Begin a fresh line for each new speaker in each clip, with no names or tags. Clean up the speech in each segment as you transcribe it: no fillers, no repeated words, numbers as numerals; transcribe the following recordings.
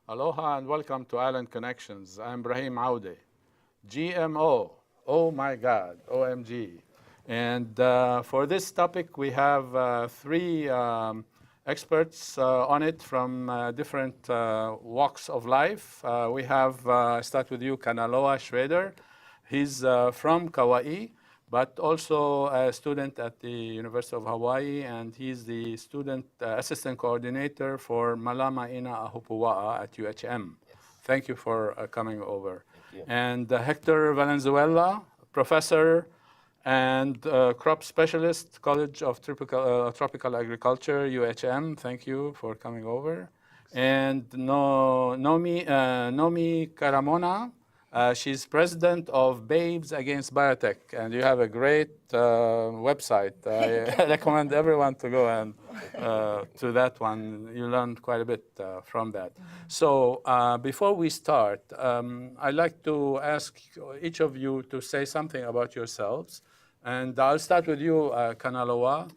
Aloha and welcome to Island Connections. I'm Ibrahim Aoude. GMO, oh my God, OMG. And for this topic, we have three experts on it from different walks of life. We have, start with you, Kanaloa Schrader. He's from Kauai, but also a student at the University of Hawaii, and he's the student assistant coordinator for Malama Ina Ahupua'a at UHM.
Yes.
Thank you for coming over.
Thank you.
And Hector Valenzuela, professor and crop specialist, College of Tropical Agriculture, UHM. Thank you for coming over. And Nomi Carmona, she's president of Babes Against Biotech, and you have a great website. I recommend everyone to go and to that one. You learn quite a bit from that. So before we start, I'd like to ask each of you to say something about yourselves. And I'll start with you, Kanaloa,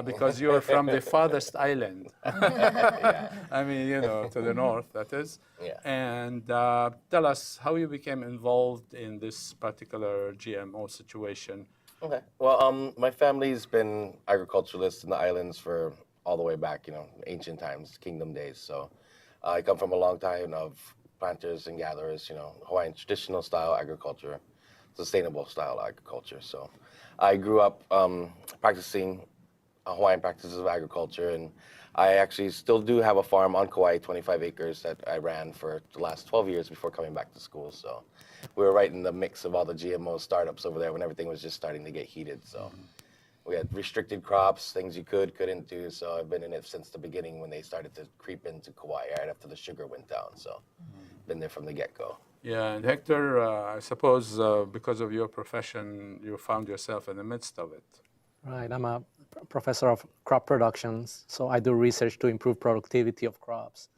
because you're from the farthest island. I mean, you know, to the north, that is.
Yeah.
And tell us how you became involved in this particular GMO situation.
Okay. Well, my family's been agriculturalists in the islands for all the way back, ancient times, kingdom days. So I come from a long time of planters and gatherers, Hawaiian traditional style agriculture, sustainable style agriculture. So I grew up practicing Hawaiian practices of agriculture, and I actually still do have a farm on Kauai, 25 acres that I ran for the last 12 years before coming back to school. So we were right in the mix of all the GMO startups over there when everything was just starting to get heated. So we had restricted crops, things you couldn't do. So I've been in it since the beginning when they started to creep into Kauai right after the sugar went down. So been there from the get-go.
Yeah, and Hector, I suppose because of your profession, you found yourself in the midst of it.
Right, I'm a professor of crop productions, so I do research to improve productivity of crops.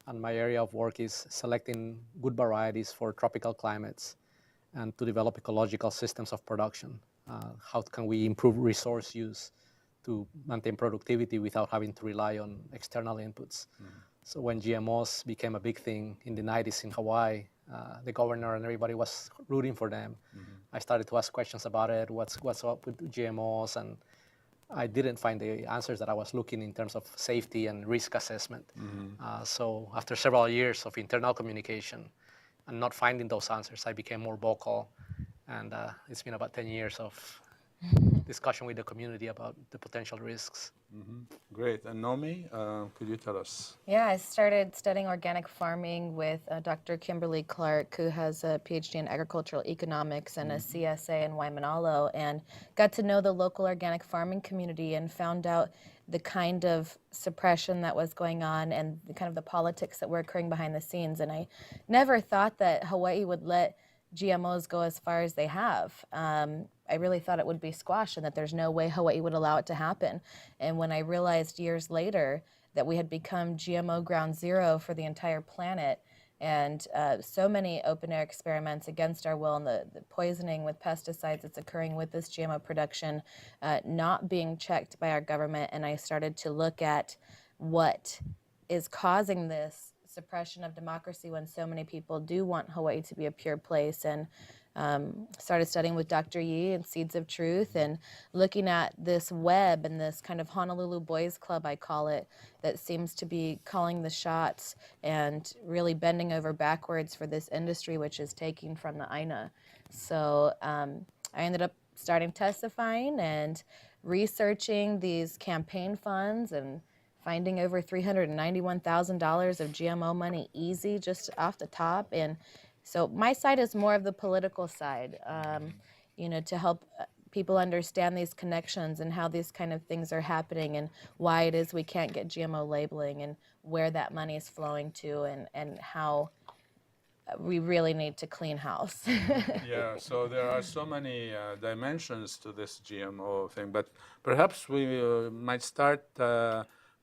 And my area of work is selecting good varieties for tropical climates and to develop ecological systems of production. How can we improve resource use to maintain productivity without having to rely on external inputs? So when GMOs became a big thing in the 90s in Hawaii, the governor and everybody was rooting for them. I started to ask questions about it, what's up with GMOs, and I didn't find the answers that I was looking in terms of safety and risk assessment. So after several years of internal communication and not finding those answers, I became more vocal, and it's been about 10 years of discussion with the community about the potential risks.
Great. And Nomi, could you tell us?
Yeah, I started studying organic farming with Dr. Kimberly Clark, who has a PhD in agricultural economics and a CSA in Waimanalo, and got to know the local organic farming community and found out the kind of suppression that was going on and the kind of the politics that were occurring behind the scenes. And I never thought that Hawaii would let GMOs go as far as they have. I really thought it would be squashed and that there's no way Hawaii would allow it to happen. And when I realized years later that we had become GMO ground zero for the entire planet, and so many open-air experiments against our will, and the poisoning with pesticides that's occurring with this GMO production not being checked by our government, and I started to look at what is causing this suppression of democracy when so many people do want Hawaii to be a pure place, and started studying with Dr. Yee and Seeds of Truth and looking at this web and this kind of Honolulu Boys Club, I call it, that seems to be calling the shots and really bending over backwards for this industry, which is taking from the INA. So I ended up starting testifying and researching these campaign funds and finding over $391,000 of GMO money easy just off the top. And so my side is more of the political side, to help people understand these connections and how these kind of things are happening and why it is we can't get GMO labeling and where that money is flowing to and how we really need to clean house.
Yeah, so there are so many dimensions to this GMO thing, but perhaps we might start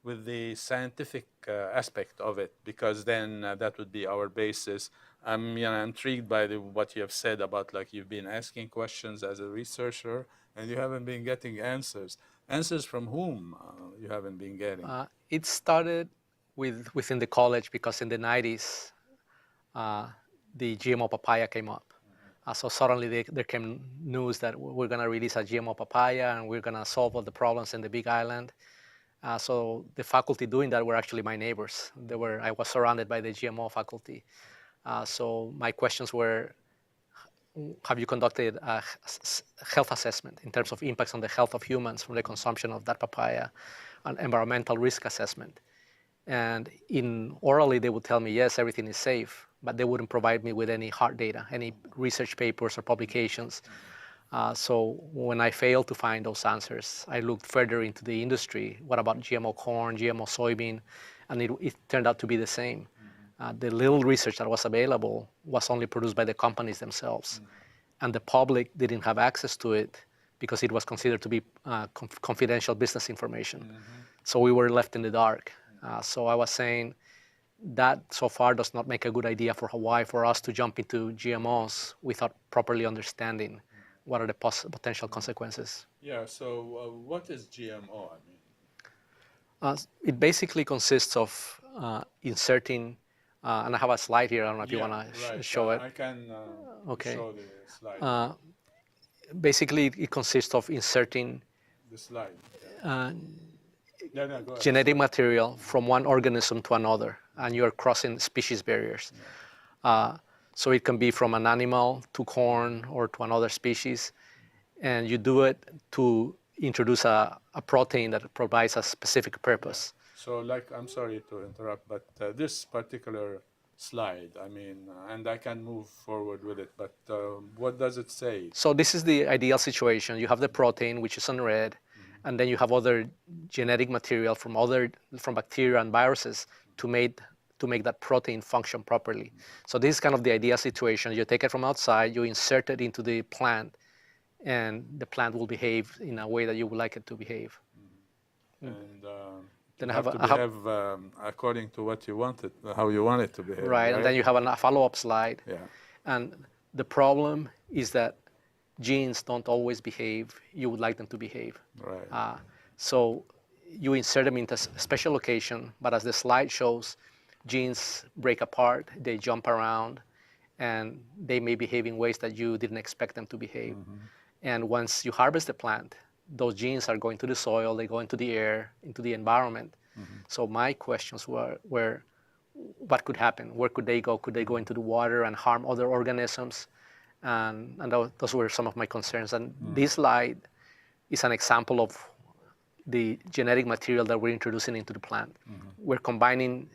with the scientific aspect of it, because then that would be our basis. I'm intrigued by what you have said about, like, you've been asking questions as a researcher and you haven't been getting answers. Answers from whom you haven't been getting?
It started within the college because in the 90s, the GMO papaya came up. So suddenly there came news that we're going to release a GMO papaya and we're going to solve all the problems in the Big Island. So the faculty doing that were actually my neighbors. I was surrounded by the GMO faculty. So my questions were, have you conducted a health assessment in terms of impacts on the health of humans from the consumption of that papaya, an environmental risk assessment? And orally, they would tell me, yes, everything is safe, but they wouldn't provide me with any hard data, any research papers or publications. So when I failed to find those answers, I looked further into the industry. What about GMO corn, GMO soybean? And it turned out to be the same. The little research that was available was only produced by the companies themselves. And the public didn't have access to it because it was considered to be confidential business information. So we were left in the dark. So I was saying that so far does not make a good idea for Hawaii for us to jump into GMOs without properly understanding what are the potential consequences.
Yeah, so what is GMO? I mean,
It basically consists of inserting, and I have a slide here. I don't know if you want to show it.
I can show the slide.
Basically, it consists of inserting
The slide. Go ahead.
genetic material from one organism to another, and you're crossing species barriers. So it can be from an animal to corn or to another species, and you do it to introduce a protein that provides a specific purpose.
So, I'm sorry to interrupt, but this particular slide, I mean, and I can move forward with it, but what does it say?
So this is the ideal situation. You have the protein, which is in red, and then you have other genetic material from bacteria and viruses to make that protein function properly. So this is kind of the ideal situation. You take it from outside, you insert it into the plant, and the plant will behave in a way that you would like it to behave.
And
Then
you have to behave according to what you want it, how you want it to behave.
Right, and then you have a follow-up slide.
Yeah.
And the problem is that genes don't always behave you would like them to behave.
Right.
So you insert them into a special location, but as the slide shows, genes break apart, they jump around, and they may behave in ways that you didn't expect them to behave. And once you harvest the plant, those genes are going to the soil, they go into the air, into the environment. So my questions were what could happen? Where could they go? Could they go into the water and harm other organisms? And those were some of my concerns. And this slide is an example of the genetic material that we're introducing into the plant. We're combining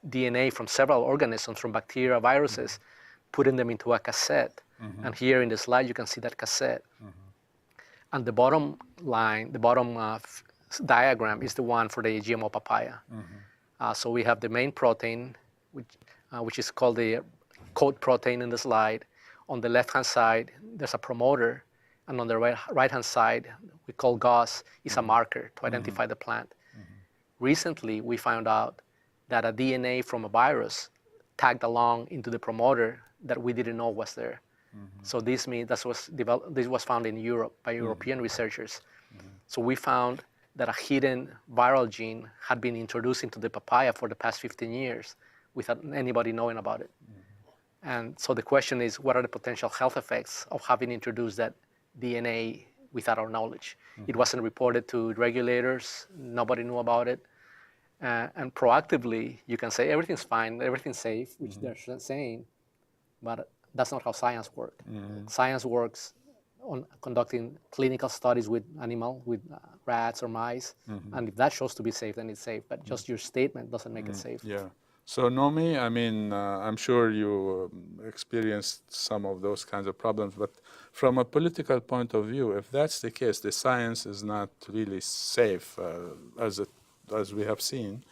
DNA from several organisms, from bacteria, viruses, putting them into a cassette. And here in the slide, you can see that cassette. And the bottom line, the bottom diagram is the one for the GMO papaya. So we have the main protein, which is called the coat protein in the slide. On the left-hand side, there's a promoter. And on the right-hand side, we call GOS, is a marker to identify the plant. Recently, we found out that a DNA from a virus tagged along into the promoter that we didn't know was there. So this means this was found in Europe by European researchers. So we found that a hidden viral gene had been introduced into the papaya for the past 15 years without anybody knowing about it. And so the question is, what are the potential health effects of having introduced that DNA without our knowledge? It wasn't reported to regulators, nobody knew about it. And proactively, you can say everything's fine, everything's safe, which they're saying, but that's not how science works. Science works on conducting clinical studies with rats or mice, and if that shows to be safe, then it's safe. But just your statement doesn't make it safe.
Yeah. So Nomi, I mean, I'm sure you experienced some of those kinds of problems, but from a political point of view, if that's the case, the science is not really safe as we have seen.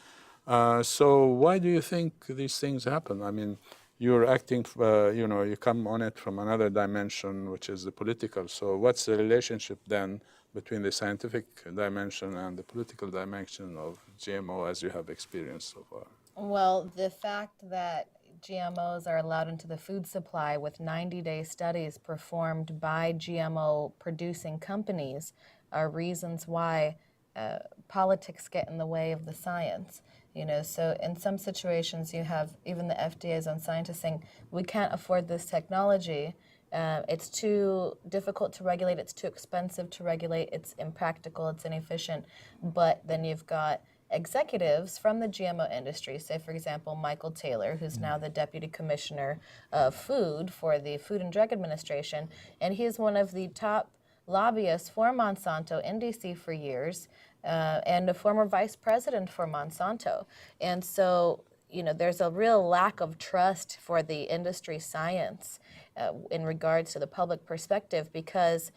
So why do you think these things happen? I mean, you're acting, you come on it from another dimension, which is the political. So what's the relationship then between the scientific dimension and the political dimension of GMO as you have experienced so far?
Well, the fact that GMOs are allowed into the food supply with 90-day studies performed by GMO producing companies are reasons why politics get in the way of the science. So in some situations you have even the FDA's own scientists saying, we can't afford this technology. It's too difficult to regulate, it's too expensive to regulate, it's impractical, it's inefficient. But then you've got executives from the GMO industry, say for example Michael Taylor, who's now the Deputy Commissioner of Food for the Food and Drug Administration, and he's one of the top lobbyists for Monsanto in DC for years, and a former vice president for Monsanto. And so, there's a real lack of trust for the industry science in regards to the public perspective, because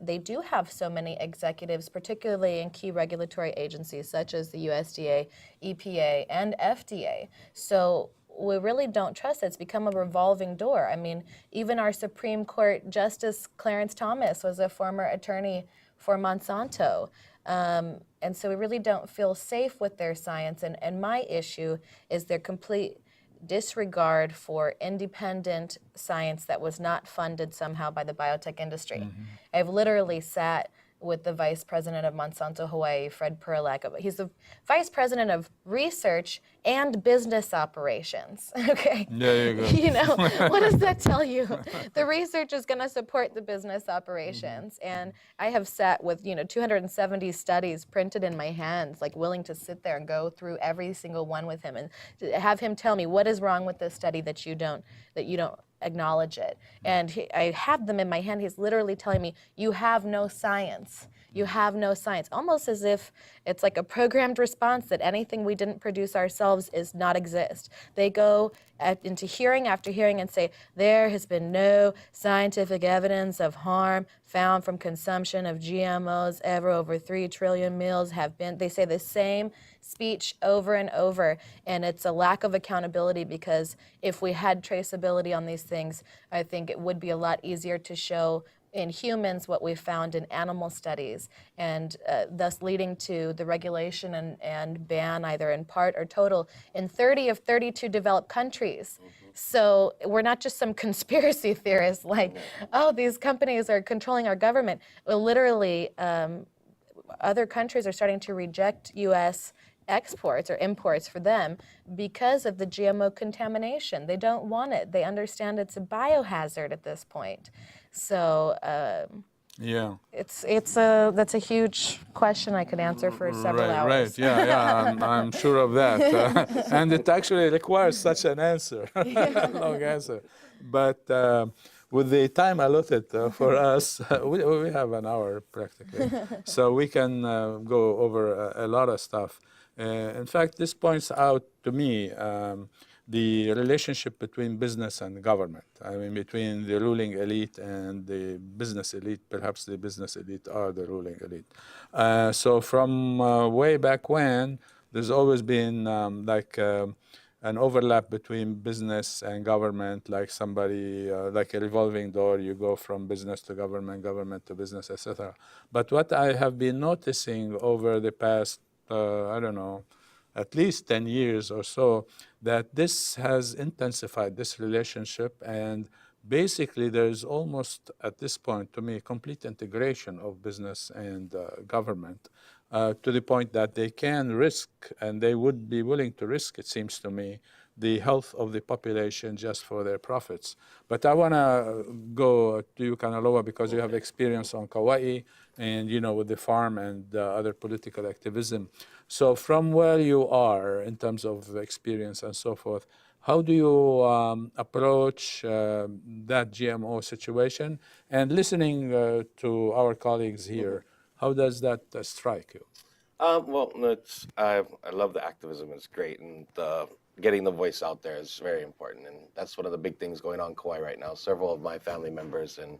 they do have so many executives, particularly in key regulatory agencies such as the USDA, EPA, and FDA. So we really don't trust it. It's become a revolving door. I mean, even our Supreme Court Justice Clarence Thomas was a former attorney for Monsanto. And so we really don't feel safe with their science. And my issue is their complete disregard for independent science that was not funded somehow by the biotech industry. I've literally sat with the vice president of Monsanto Hawaii, Fred Perlak. He's the vice president of research and business operations. Okay.
There you go.
What does that tell you? The research is going to support the business operations. And I have sat with 270 studies printed in my hands, like willing to sit there and go through every single one with him and have him tell me what is wrong with this study that you don't acknowledge it. And I have them in my hand. He's literally telling me, you have no science. You have no science. Almost as if it's like a programmed response that anything we didn't produce ourselves is not exist. They go into hearing after hearing and say, there has been no scientific evidence of harm found from consumption of GMOs ever. Over 3 trillion meals have been. They say the same speech over and over, and it's a lack of accountability, because if we had traceability on these things, I think it would be a lot easier to show in humans what we found in animal studies, and thus leading to the regulation and ban, either in part or total, in 30 of 32 developed countries. So we're not just some conspiracy theorists like, oh, these companies are controlling our government. Well, literally, other countries are starting to reject U.S. exports or imports for them because of the GMO contamination. They don't want it. They understand it's a biohazard at this point. So
Yeah.
that's a huge question I could answer for several hours.
Right, yeah, I'm sure of that. And it actually requires such an answer, long answer. But with the time allotted for us, we have an hour practically, so we can go over a lot of stuff. In fact, this points out to me the relationship between business and government. I mean, between the ruling elite and the business elite. Perhaps the business elite are the ruling elite. So from way back when, there's always been an overlap between business and government, like like a revolving door. You go from business to government, government to business, etc. But what I have been noticing over the past, at least 10 years or so, that this has intensified, this relationship, and basically there's almost, at this point, to me, complete integration of business and government, to the point that they can risk, and they would be willing to risk, it seems to me, the health of the population just for their profits. But I want to go to you, Kanaloa, because you have experience on Kauai and, with the farm and other political activism. So from where you are in terms of experience and so forth, how do you approach that GMO situation? And listening to our colleagues here, how does that strike you?
I love the activism. It's great, and getting the voice out there is very important, and that's one of the big things going on in Kauai right now. Several of my family members and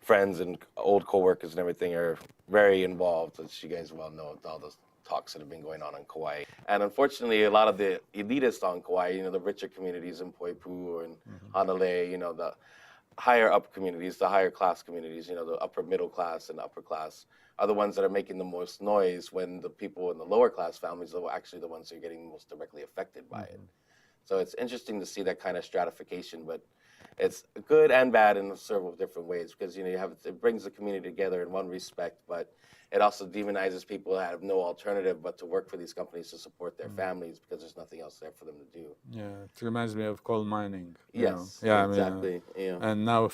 friends and old coworkers and everything are very involved, as you guys well know, with all the talks that have been going on in Kauai. And unfortunately, a lot of the elitists on Kauai, the richer communities in Poipu and Hanalei, the higher up communities, the higher class communities, the upper middle class and upper class, are the ones that are making the most noise, when the people in the lower class families are actually the ones who are getting most directly affected by it. So it's interesting to see that kind of stratification, but it's good and bad in several different ways, because it brings the community together in one respect, but it also demonizes people that have no alternative but to work for these companies to support their families because there's nothing else there for them to do.
Yeah, it reminds me of coal mining.
Yes,
Yeah,
exactly.
I mean, and now,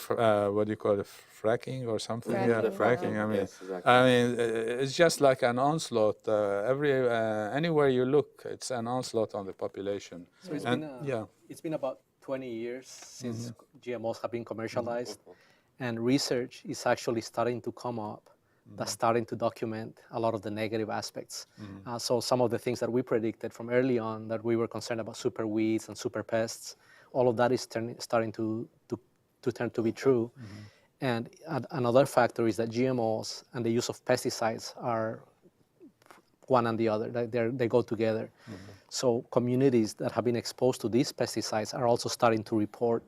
what do you call it, fracking or something? Yeah,
Fracking,
fracking. I mean,
yes, exactly.
I mean, it's just like an onslaught. Anywhere you look, it's an onslaught on the population.
So it's
And,
been it's been about 20 years since GMOs have been commercialized, and research is actually starting to come up that's starting to document a lot of the negative aspects. So some of the things that we predicted from early on that we were concerned about super weeds and super pests, all of that is starting to turn to be true. And another factor is that GMOs and the use of pesticides are one and the other. They go together. So communities that have been exposed to these pesticides are also starting to report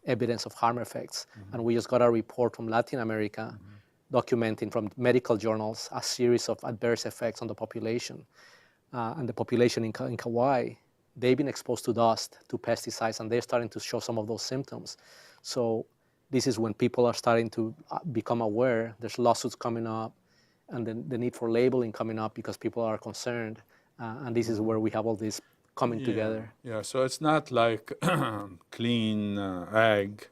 evidence of harm effects. And we just got a report from Latin America documenting from medical journals a series of adverse effects on the population. And the population in Hawaii, they've been exposed to dust, to pesticides, and they're starting to show some of those symptoms. So this is when people are starting to become aware. There's lawsuits coming up, and then the need for labeling coming up because people are concerned. And this is where we have all this coming together.
Yeah, so it's not like clean ag,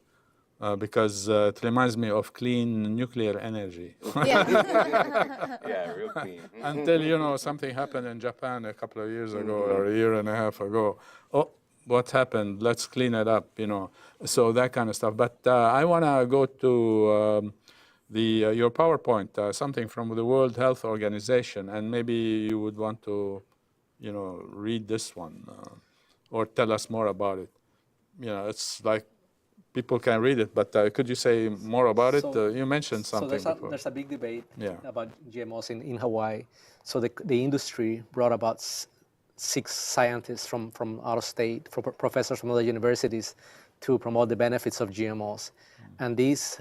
because it reminds me of clean nuclear energy.
Yeah, real clean.
Until, something happened in Japan a couple of years ago or a year and a half ago. Oh, what happened? Let's clean it up, So that kind of stuff. But I want to go to your PowerPoint, something from the World Health Organization, and maybe you would want to, read this one or tell us more about it. It's like people can read it, but could you say more about it? You mentioned something before.
There's a big debate
about
GMOs in Hawaii. So the industry brought about 6 scientists from out of state, professors from other universities, to promote the benefits of GMOs. And these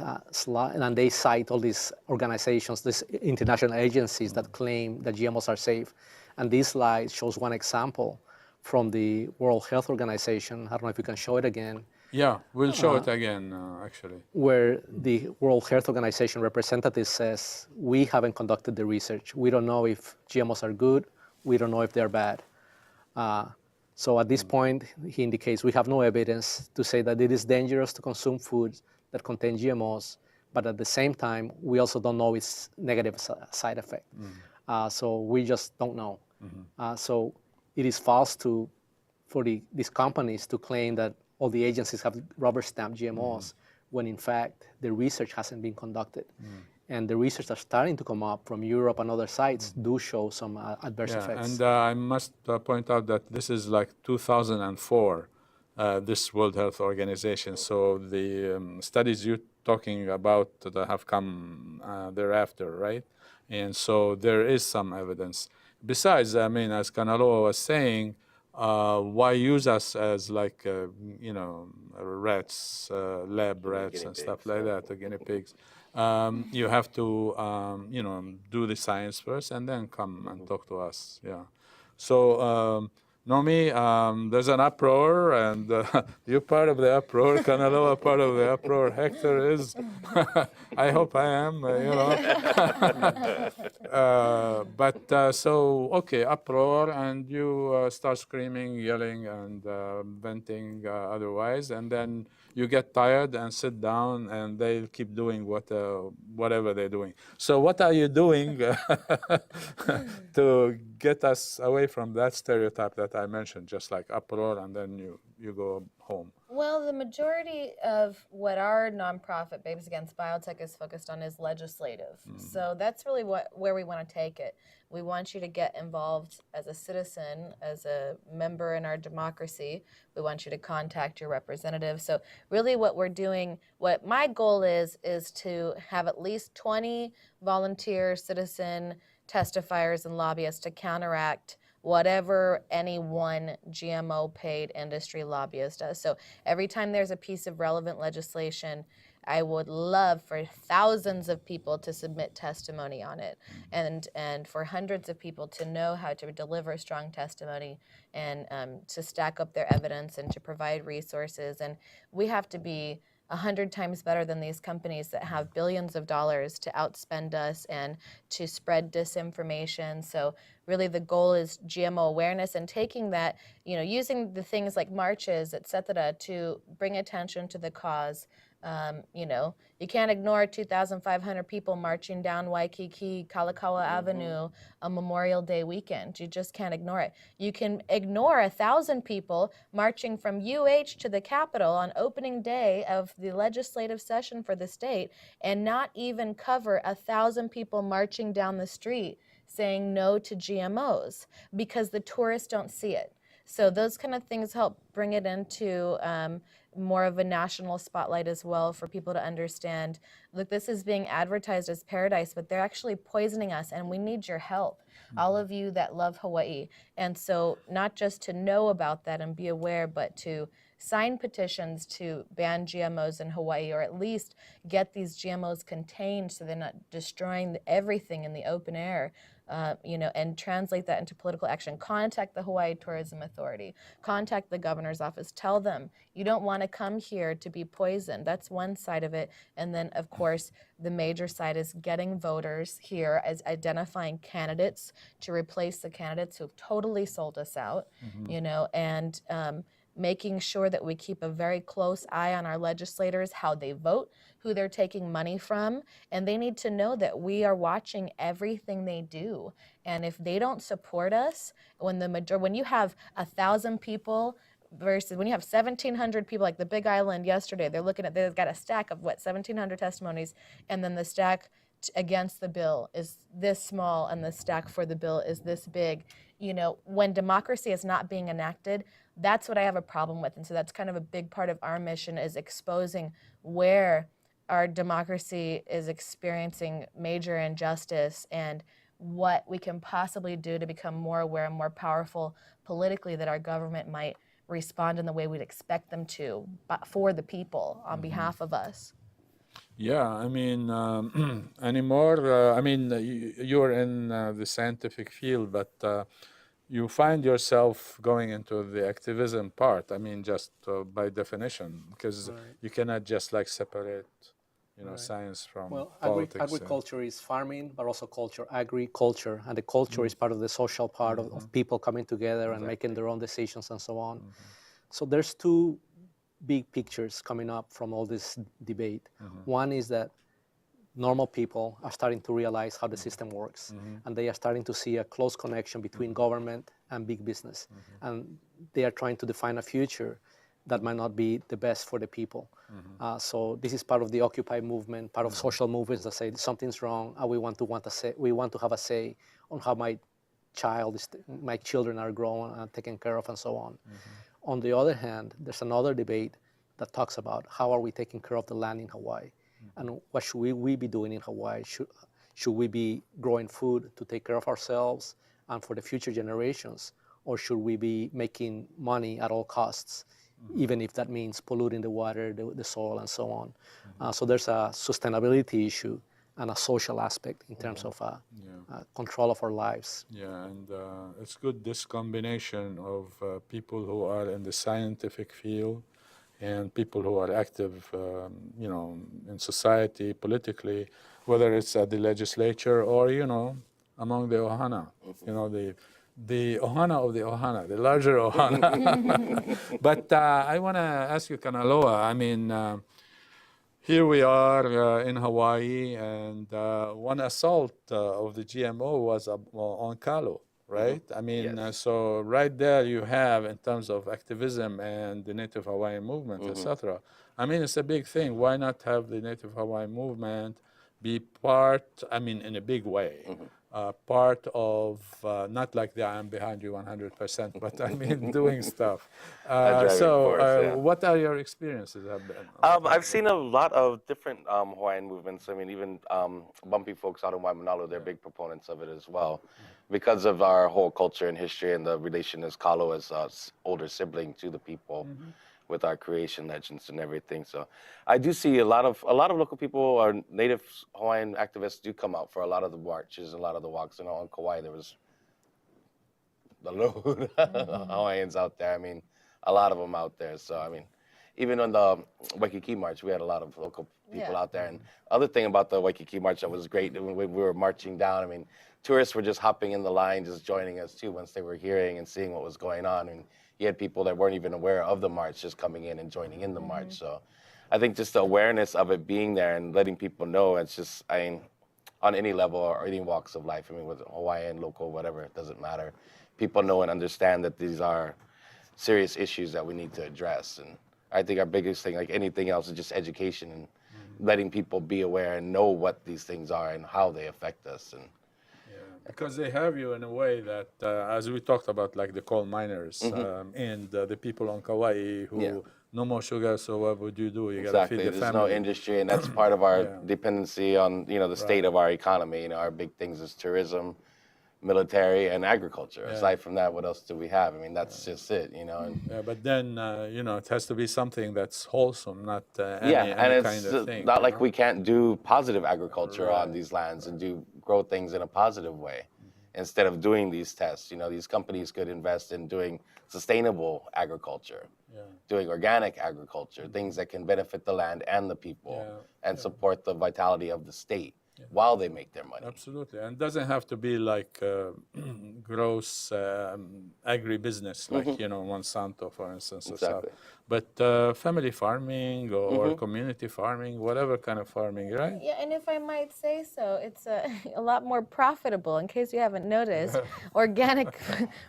and they cite all these organizations, these international agencies that claim that GMOs are safe. And this slide shows one example from the World Health Organization. I don't know if you can show it again.
Yeah, we'll show it again, actually.
Where the World Health Organization representative says, we haven't conducted the research. We don't know if GMOs are good. We don't know if they're bad. So at this point, he indicates we have no evidence to say that it is dangerous to consume foods that contain GMOs, but at the same time, we also don't know its negative side effect. So we just don't know. So it is false for these companies to claim that all the agencies have rubber-stamped GMOs, when in fact the research hasn't been conducted. And the research that's starting to come up from Europe and other sites do show some adverse effects.
And I must point out that this is like 2004, this World Health Organization. So the studies you're talking about that have come thereafter, right? And so there is some evidence. Besides, I mean, as Kanaloa was saying, why use us as like, rats, lab rats and stuff like that, or guinea pigs? You have to, do the science first and then come and talk to us. Yeah. So, Nomi, there's an uproar, and you're part of the uproar. Kanaloa part of the uproar. Hector is. I hope I am. Okay, uproar, and you start screaming, yelling, and venting otherwise, and then you get tired and sit down, and they'll keep doing whatever they're doing. So what are you doing to get us away from that stereotype that I mentioned, just like uproar, and then you go home?
Well, the majority of what our nonprofit, Babies Against Biotech, is focused on is legislative. So that's really where we want to take it. We want you to get involved as a citizen, as a member in our democracy. We want you to contact your representative. So really what we're doing, what my goal is to have at least 20 volunteer citizen testifiers and lobbyists to counteract whatever any one GMO paid industry lobbyist does. So every time there's a piece of relevant legislation, I would love for thousands of people to submit testimony on it, and for hundreds of people to know how to deliver strong testimony and to stack up their evidence and to provide resources. And we have to be 100 times better than these companies that have billions of dollars to outspend us and to spread disinformation. So really the goal is GMO awareness and taking that, using the things like marches, et cetera, to bring attention to the cause. You can't ignore 2,500 people marching down Waikiki, Kalakaua Avenue on Memorial Day weekend. You just can't ignore it. You can ignore 1,000 people marching from UH to the Capitol on opening day of the legislative session for the state and not even cover 1,000 people marching down the street saying no to GMOs because the tourists don't see it. So those kind of things help bring it into more of a national spotlight as well for people to understand, look, this is being advertised as paradise, but they're actually poisoning us and we need your help, all of you that love Hawaii. And so not just to know about that and be aware, but to sign petitions to ban GMOs in Hawaii, or at least get these GMOs contained so they're not destroying everything in the open air. And translate that into political action. Contact the Hawaii Tourism Authority. Contact the governor's office. Tell them you don't want to come here to be poisoned. That's one side of it. And then, of course, the major side is getting voters here, as identifying candidates to replace the candidates who've totally sold us out, and making sure that we keep a very close eye on our legislators, how they vote, who they're taking money from, and they need to know that we are watching everything they do. And if they don't support us, when you have 1,000 people versus when you have 1,700 people, like the Big Island yesterday, they've got a stack of 1,700 testimonies, and then the stack against the bill is this small, and the stack for the bill is this big. When democracy is not being enacted, that's what I have a problem with. And so that's kind of a big part of our mission, is exposing where our democracy is experiencing major injustice and what we can possibly do to become more aware and more powerful politically, that our government might respond in the way we'd expect them to, but for the people, on behalf of us.
Yeah, I mean, anymore, you're in the scientific field, but you find yourself going into the activism part, just by definition, because you cannot just separate, science from politics.
Agriculture is farming, but also agriculture, and the culture is part of the social part of people coming together and making their own decisions and so on. So there's two big pictures coming up from all this debate. One is that normal people are starting to realize how the system works, and they are starting to see a close connection between government and big business, and they are trying to define a future that might not be the best for the people. So this is part of the Occupy movement, part of social movements that say something's wrong, and we want to have a say on how my children are grown and taken care of and so on. On the other hand, there's another debate that talks about how are we taking care of the land in Hawaii, and what should we be doing in Hawaii? Should we be growing food to take care of ourselves and for the future generations, or should we be making money at all costs, even if that means polluting the water, the soil, and so on? So there's a sustainability issue and a social aspect in terms of control of our lives.
Yeah, and it's good, this combination of people who are in the scientific field and people who are active, in society, politically, whether it's at the legislature or, among the ohana, the ohana of the ohana, the larger ohana. But I want to ask you, Kanaloa, here we are in Hawaii, and one assault of the GMO was on Kalo, right?
Yes.
So right there you have, in terms of activism and the Native Hawaiian movement, etc. It's a big thing. Why not have the Native Hawaiian movement be part, in a big way, part of, not like the I'm behind you 100%, but doing stuff. What are your experiences have been?
I've seen a lot of different Hawaiian movements. Even Bumpy folks out in Waimanalo, they're big proponents of it as well, because of our whole culture and history and the relation as Kalo as older sibling to the people, with our creation legends and everything. So I do see a lot of local people or Native Hawaiian activists do come out for a lot of the marches, a lot of the walks. On Kauai there was a load of Hawaiians out there. A lot of them out there. So even on the Waikiki March, we had a lot of local people out there. And other thing about the Waikiki March that was great, when we were marching down, I mean, tourists were just hopping in the line, just joining us too, once they were hearing and seeing what was going on. And you had people that weren't even aware of the march just coming in and joining in the march. So I think just the awareness of it being there and letting people know, it's just, I mean, on any level or any walks of life, I mean, whether Hawaiian, local, whatever, it doesn't matter. People know and understand that these are serious issues that we need to address. And I think our biggest thing, like anything else, is just education and letting people be aware and know what these things are and how they affect us. And
because they have you in a way that, as we talked about, like the coal miners and the people on Kauai who no more sugar, so what would you do? You got to feed the
There's
family.
no industry, and that's part of our dependency on, you know, the state of our economy. You know, our big things is tourism, military, and agriculture. Aside from that, what else do we have? I mean, that's just it, you know. And
But then, you know, it has to be something that's wholesome, not
and
any
it's
kind of thing.
not like we can't do positive agriculture on these lands and grow things in a positive way. Instead of doing these tests, you know, these companies could invest in doing sustainable agriculture, doing organic agriculture, things that can benefit the land and the people and support the vitality of the state while they make their money.
Absolutely, and it doesn't have to be like gross agribusiness, like, you know, Monsanto, for instance.
Exactly.
But family farming or community farming, whatever kind of farming, right?
Yeah, and if I might say so, it's a lot more profitable. In case you haven't noticed, organic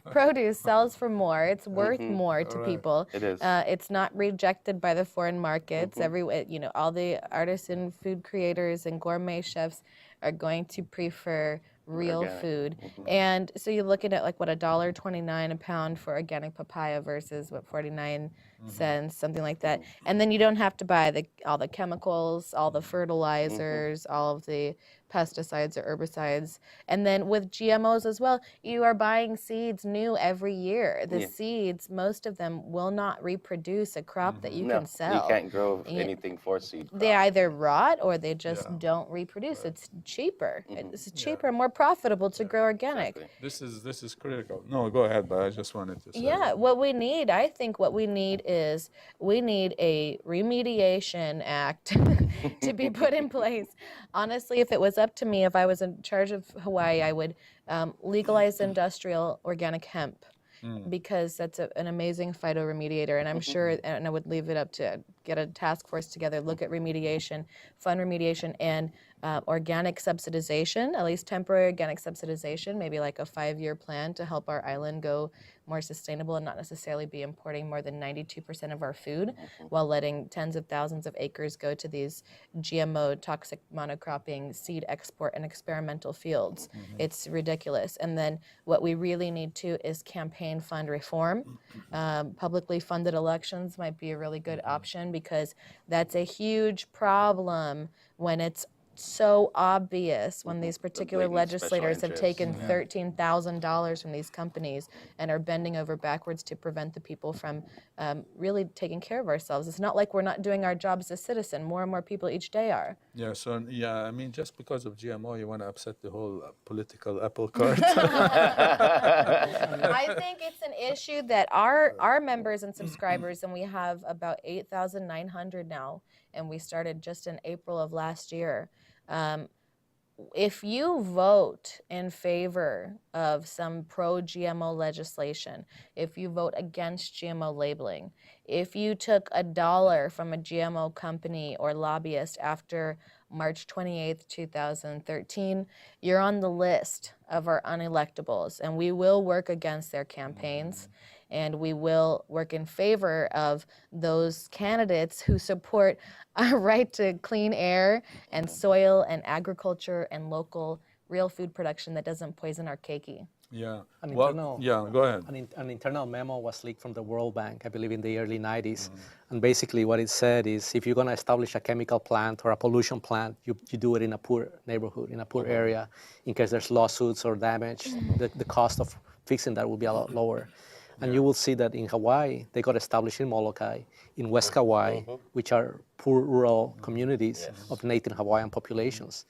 produce sells for more. It's worth more to people.
It is.
It's not rejected by the foreign markets. You know, all the artisan food creators and gourmet chefs are going to prefer real
Organic.
Food. And so you're looking at like what, $1.29 a pound for organic papaya versus what, 49 cents, something like that. And then you don't have to buy all the chemicals, all the fertilizers, all of the pesticides or herbicides. And then with GMOs as well, you are buying seeds new every year. The seeds, most of them will not reproduce a crop that you can sell.
You can't grow anything for seed.
They either rot or they just don't reproduce. It's cheaper. It's cheaper, more profitable to grow organic.
Exactly.
This is critical. No, go ahead, but I just wanted to say.
Yeah, what we need, I think what we need is a remediation act to be put in place. Honestly, if it was up to me, if I was in charge of Hawaii, I would legalize industrial organic hemp because that's an amazing phytoremediator. And I'm sure, and I would leave it up to get a task force together, look at remediation, fund remediation, and organic subsidization, at least temporary organic subsidization, maybe like a 5-year plan to help our island go more sustainable and not necessarily be importing more than 92% of our food while letting tens of thousands of acres go to these GMO toxic monocropping seed export and experimental fields. It's ridiculous. And then what we really need to is campaign fund reform. Publicly funded elections might be a really good option because that's a huge problem when it's so obvious when these particular legislators have taken $13,000 from these companies and are bending over backwards to prevent the people from really taking care of ourselves. It's not like we're not doing our jobs as a citizen. More and more people each day are.
Yeah, so, I mean, just because of GMO, you want to upset the whole political apple cart?
I think it's an issue that our members and subscribers, and we have about 8,900 now, and we started just in April of last year. If you vote in favor of some pro-GMO legislation, if you vote against GMO labeling, if you took $1 from a GMO company or lobbyist after March 28th, 2013, you're on the list of our unelectables, and we will work against their campaigns. And we will work in favor of those candidates who support our right to clean air and soil and agriculture and local real food production that doesn't poison our keiki.
Yeah.
Go
ahead.
An internal memo was leaked from the World Bank, I believe in the early 90s. And basically what it said is if you're going to establish a chemical plant or a pollution plant, you do it in a poor neighborhood, in a poor area. In case there's lawsuits or damage, the cost of fixing that will be a lot lower. And you will see that in Hawaii, they got established in Molokai, in West Kauai, which are poor rural communities of native Hawaiian populations.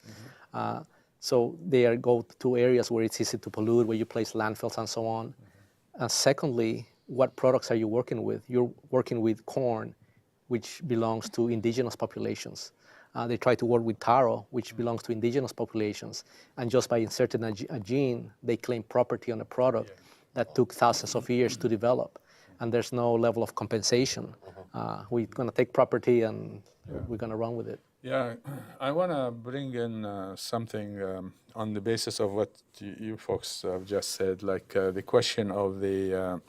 So they go to areas where it's easy to pollute, where you place landfills and so on. And secondly, what products are you working with? You're working with corn, which belongs to indigenous populations. They try to work with taro, which belongs to indigenous populations. And just by inserting a gene, they claim property on a product that took thousands of years to develop. And there's no level of compensation. We're going to take property and we're going to run with it.
Yeah, I want to bring in something on the basis of what you folks have just said, like the question of the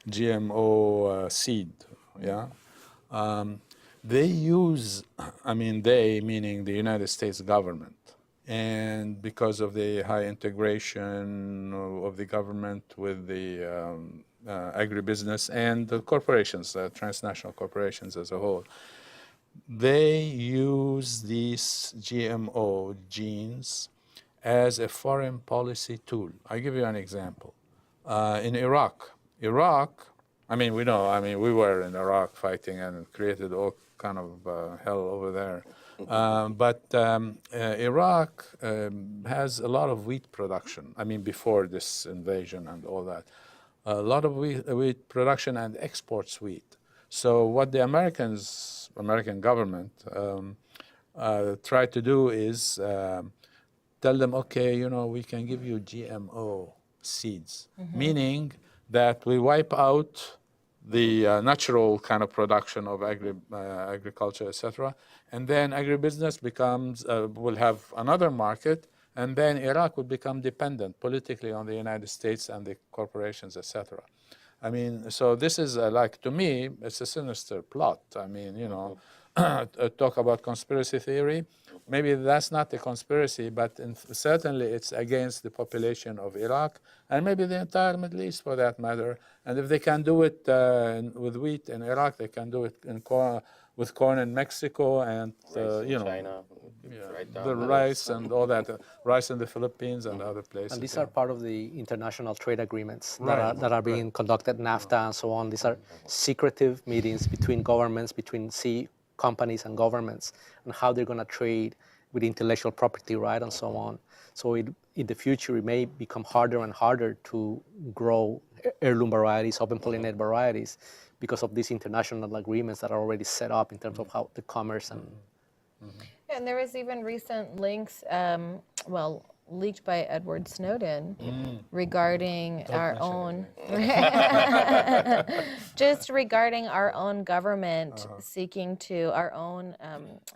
GMO seed. Yeah, they use, I mean, they meaning the United States government, and because of the high integration of the government with the agribusiness and the corporations, transnational corporations as a whole. They use these GMO genes as a foreign policy tool. I'll give you an example. In Iraq, I mean, we know, I mean, we were in Iraq fighting and created all kind of hell over there. But Iraq has a lot of wheat production. I mean, before this invasion and all that. A lot of wheat production and exports wheat. So what the American government try to do is tell them, okay, you know, we can give you GMO seeds, meaning that we wipe out the natural kind of production of agriculture, etc. And then agribusiness becomes, will have another market, and then Iraq would become dependent politically on the United States and the corporations, etc. I mean, so this is like, to me, it's a sinister plot. I mean, you know, talk about conspiracy theory. Maybe that's not a conspiracy, but certainly it's against the population of Iraq and maybe the entire Middle East for that matter. And if they can do it with wheat in Iraq, they can do it in with corn in Mexico and, you know,
China,
the rice and all that, rice in the Philippines and other places.
And these are part of the international trade agreements that are being conducted, NAFTA and so on. These are secretive meetings between governments, between companies and governments, and how they're going to trade with intellectual property right and so on. So in the future, it may become harder and harder to grow heirloom varieties, open pollinated varieties, because of these international agreements that are already set up in terms of how the commerce and...
And there was even recent links, well, leaked by Edward Snowden regarding our own, just regarding our own government seeking to, our own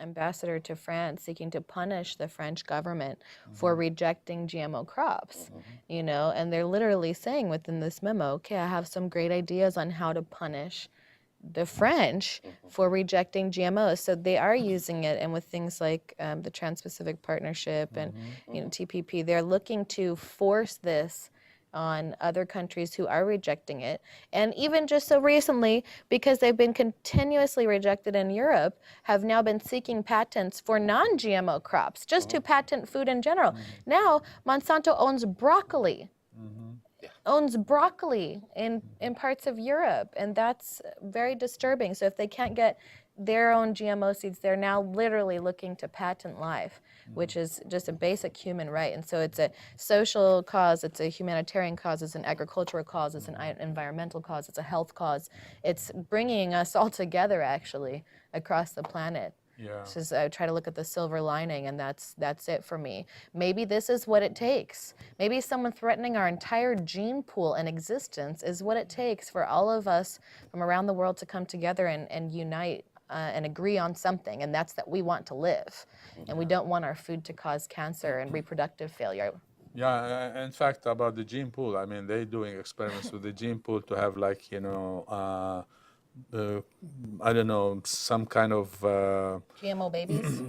ambassador to France seeking to punish the French government for rejecting GMO crops, you know, and they're literally saying within this memo, okay, I have some great ideas on how to punish the French for rejecting GMOs. So they are using it, and with things like the Trans-Pacific Partnership and you know, TPP, they're looking to force this on other countries who are rejecting it. And even just so recently, because they've been continuously rejected in Europe, have now been seeking patents for non-GMO crops, just to patent food in general. Now, Monsanto owns broccoli. Owns broccoli in parts of Europe, and that's very disturbing. So if they can't get their own GMO seeds, they're now literally looking to patent life, which is just a basic human right. And so it's a social cause, it's a humanitarian cause, it's an agricultural cause, it's an environmental cause, it's a health cause. It's bringing us all together, actually, across the planet.
Yeah.
Just try to look at the silver lining, and that's it for me. Maybe this is what it takes. Maybe someone threatening our entire gene pool and existence is what it takes for all of us from around the world to come together and unite and agree on something, and that's that we want to live, and we don't want our food to cause cancer and reproductive failure.
Yeah, in fact, about the gene pool, I mean, they're doing experiments with the gene pool to have, like, you know, I don't know, some kind of...
GMO babies?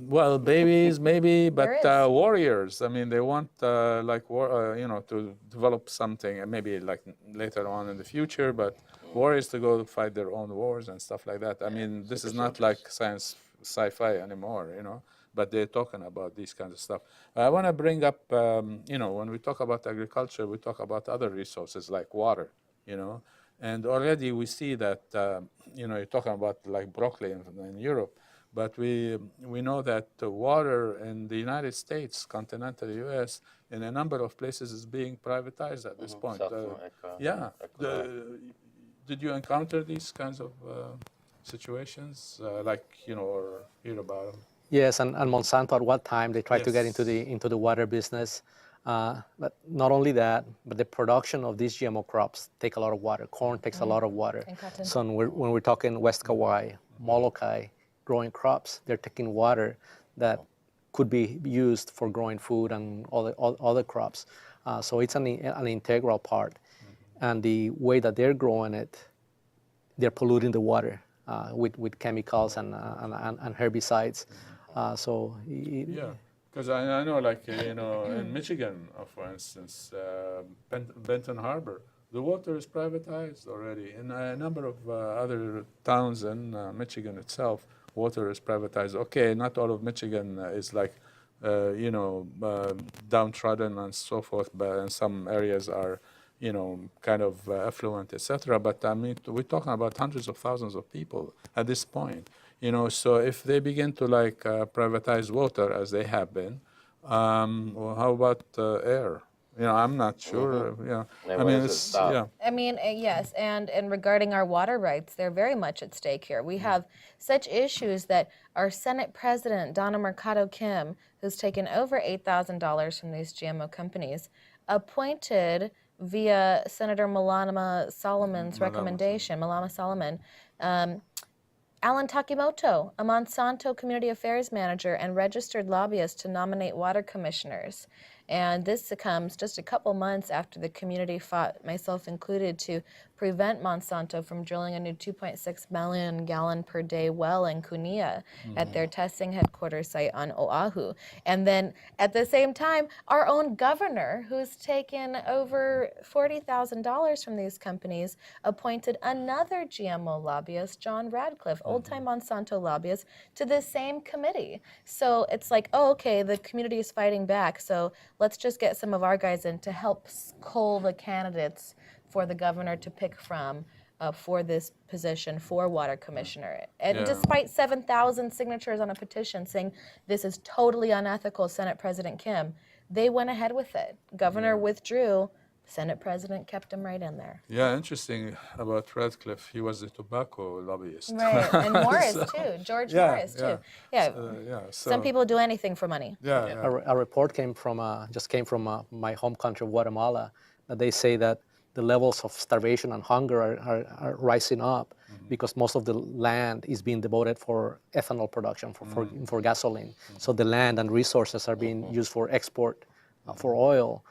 well, babies maybe, but
There is.
warriors. I mean, they want, like, you know, to develop something, and maybe, like, later on in the future, but warriors to go fight their own wars and stuff like that. I mean, this is not like sci-fi anymore, you know, but they're talking about these kinds of stuff. I want to bring up, you know, when we talk about agriculture, we talk about other resources like water, you know. And already we see that, you know, you're talking about like broccoli in Europe, but we know that water in the United States, continental U.S., in a number of places is being privatized at this point. Yeah. Did you encounter these kinds of situations, like, or hear about them?
Yes, and Monsanto at one time they tried to get into the water business, but not only that, but the production of these GMO crops take a lot of water. Corn takes a lot of water.
And cotton.
So when we're talking West Kauai, Molokai, growing crops, they're taking water that could be used for growing food and all other crops. So it's an integral part. And the way that they're growing it, they're polluting the water with chemicals and herbicides.
Yeah, because I know, like, in Michigan, for instance, Benton Harbor, the water is privatized already. In a number of other towns in Michigan itself, water is privatized. Okay, not all of Michigan is like, downtrodden and so forth, but in some areas are, kind of affluent, etc. But I mean, we're talking about hundreds of thousands of people at this point. So if they begin to privatize water as they have been, well, how about air? I'm not sure.
Yeah,
I mean, it's
I mean, yes, and regarding our water rights, they're very much at stake here. We have such issues that our Senate President, Donna Mercado Kim, who's taken over $8,000 from these GMO companies, appointed via Senator Malama Solomon's recommendation, Malama Solomon, Alan Takimoto, a Monsanto Community Affairs Manager and registered lobbyist, to nominate water commissioners. And this comes just a couple months after the community fought, myself included, to prevent Monsanto from drilling a new 2.6 million gallon per day well in Kunia at their testing headquarters site on Oahu. And then at the same time, our own governor, who's taken over $40,000 from these companies, appointed another GMO lobbyist, John Radcliffe, old-time Monsanto lobbyist, to the same committee. So it's like, oh, okay, the community is fighting back, so let's just get some of our guys in to help cull the candidates for the governor to pick from for this position for water commissioner. And despite 7,000 signatures on a petition saying this is totally unethical, Senate President Kim, they went ahead with it. Governor withdrew. Senate President kept him right in there.
Yeah, interesting about Radcliffe. He was a tobacco lobbyist.
Right, and Morris too, George Morris too. Yeah,
so
some people do anything for money.
A report just came from my home country of Guatemala, that they say that the levels of starvation and hunger are rising up because most of the land is being devoted for ethanol production, for gasoline. So the land and resources are being used for export, for oil.